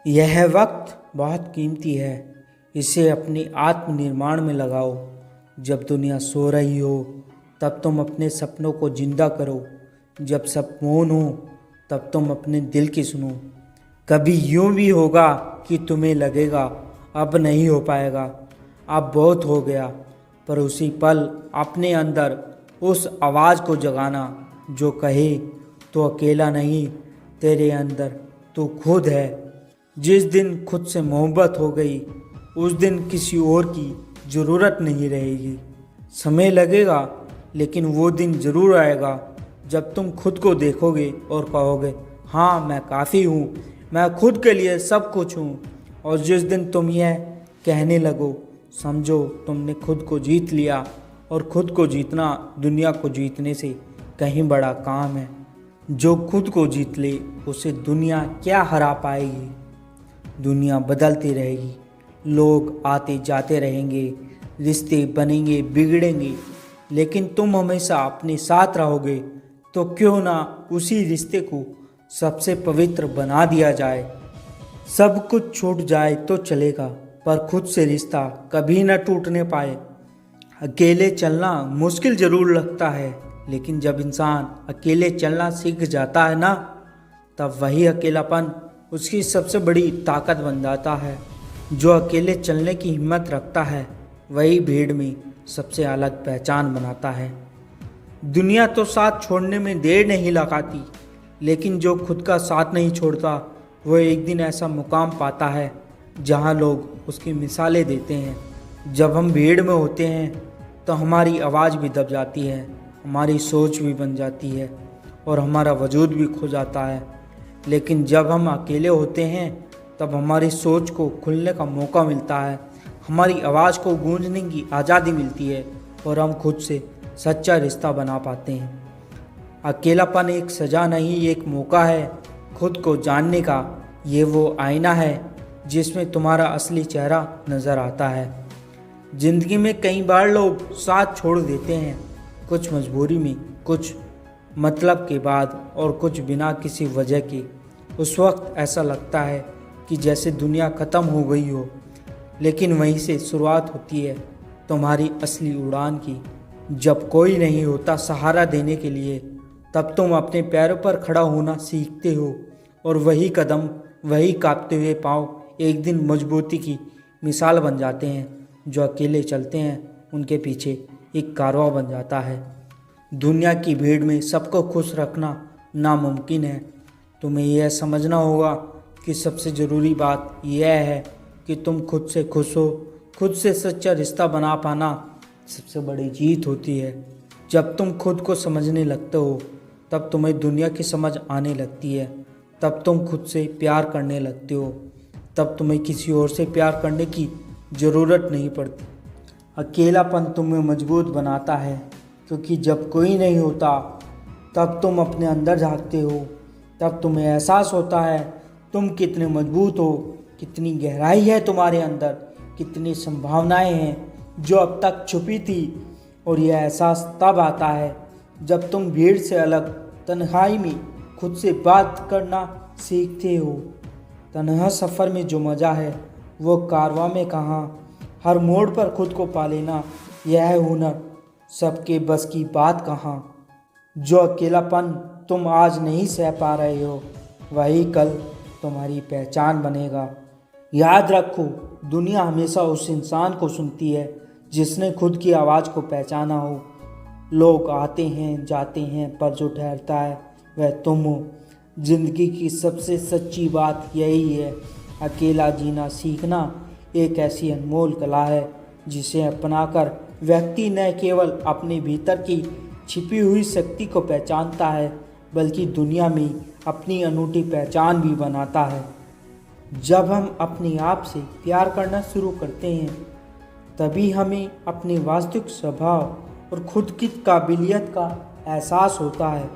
यह वक्त बहुत कीमती है। इसे अपने आत्मनिर्माण में लगाओ। जब दुनिया सो रही हो तब तुम अपने सपनों को जिंदा करो। जब सब मौन हो तब तुम अपने दिल की सुनो। कभी यूं भी होगा कि तुम्हें लगेगा अब नहीं हो पाएगा, अब बहुत हो गया। पर उसी पल अपने अंदर उस आवाज़ को जगाना जो कहे तो अकेला नहीं, तेरे अंदर तू खुद है। जिस दिन खुद से मोहब्बत हो गई उस दिन किसी और की ज़रूरत नहीं रहेगी। समय लगेगा लेकिन वो दिन ज़रूर आएगा जब तुम खुद को देखोगे और कहोगे, हाँ मैं काफ़ी हूँ, मैं खुद के लिए सब कुछ हूँ। और जिस दिन तुम यह कहने लगो, समझो तुमने खुद को जीत लिया। और खुद को जीतना दुनिया को जीतने से कहीं बड़ा काम है। जो खुद को जीत ले उसे दुनिया क्या हरा पाएगी। दुनिया बदलती रहेगी, लोग आते जाते रहेंगे, रिश्ते बनेंगे बिगड़ेंगे, लेकिन तुम हमेशा अपने साथ रहोगे। तो क्यों ना उसी रिश्ते को सबसे पवित्र बना दिया जाए। सब कुछ छूट जाए तो चलेगा, पर खुद से रिश्ता कभी न टूटने पाए। अकेले चलना मुश्किल ज़रूर लगता है, लेकिन जब इंसान अकेले चलना सीख जाता है ना, तब वही अकेलापन उसकी सबसे बड़ी ताकत बन जाता है। जो अकेले चलने की हिम्मत रखता है वही भीड़ में सबसे अलग पहचान बनाता है। दुनिया तो साथ छोड़ने में देर नहीं लगाती, लेकिन जो खुद का साथ नहीं छोड़ता वह एक दिन ऐसा मुकाम पाता है जहां लोग उसकी मिसालें देते हैं। जब हम भीड़ में होते हैं तो हमारी आवाज़ भी दब जाती है, हमारी सोच भी बन जाती है और हमारा वजूद भी खो जाता है। लेकिन जब हम अकेले होते हैं तब हमारी सोच को खुलने का मौका मिलता है, हमारी आवाज़ को गूंजने की आज़ादी मिलती है और हम खुद से सच्चा रिश्ता बना पाते हैं। अकेलापन एक सज़ा नहीं, एक मौका है खुद को जानने का। ये वो आईना है जिसमें तुम्हारा असली चेहरा नज़र आता है। ज़िंदगी में कई बार लोग साथ छोड़ देते हैं, कुछ मजबूरी में, कुछ मतलब के बाद और कुछ बिना किसी वजह के। उस वक्त ऐसा लगता है कि जैसे दुनिया ख़त्म हो गई हो, लेकिन वहीं से शुरुआत होती है तुम्हारी असली उड़ान की। जब कोई नहीं होता सहारा देने के लिए, तब तुम अपने पैरों पर खड़ा होना सीखते हो। और वही कदम, वही कांपते हुए पाँव एक दिन मजबूती की मिसाल बन जाते हैं। जो अकेले चलते हैं उनके पीछे एक कारवां बन जाता है। दुनिया की भीड़ में सबको खुश रखना नामुमकिन है। तुम्हें यह समझना होगा कि सबसे ज़रूरी बात यह है कि तुम खुद से खुश हो। खुद से सच्चा रिश्ता बना पाना सबसे बड़ी जीत होती है। जब तुम खुद को समझने लगते हो तब तुम्हें दुनिया की समझ आने लगती है। तब तुम खुद से प्यार करने लगते हो, तब तुम्हें किसी और से प्यार करने की ज़रूरत नहीं पड़ती। अकेलापन तुम्हें मजबूत बनाता है, क्योंकि जब कोई नहीं होता तब तुम अपने अंदर झांकते हो। तब तुम्हें एहसास होता है तुम कितने मजबूत हो, कितनी गहराई है तुम्हारे अंदर, कितनी संभावनाएं हैं जो अब तक छुपी थी। और यह एहसास तब आता है जब तुम भीड़ से अलग तन्हाई में खुद से बात करना सीखते हो। तन्हा सफ़र में जो मज़ा है वो कारवां में कहाँ। हर मोड़ पर खुद को पा लेना यह हुनर सबके बस की बात कहाँ। जो अकेलापन तुम आज नहीं सह पा रहे हो वही कल तुम्हारी पहचान बनेगा। याद रखो, दुनिया हमेशा उस इंसान को सुनती है जिसने खुद की आवाज़ को पहचाना हो। लोग आते हैं जाते हैं, पर जो ठहरता है वह तुम हो। ज़िंदगी की सबसे सच्ची बात यही है, अकेला जीना सीखना एक ऐसी अनमोल कला है जिसे अपनाकर व्यक्ति न केवल अपने भीतर की छिपी हुई शक्ति को पहचानता है, बल्कि दुनिया में अपनी अनूठी पहचान भी बनाता है। जब हम अपने आप से प्यार करना शुरू करते हैं तभी हमें अपने वास्तविक स्वभाव और खुद की काबिलियत का एहसास होता है।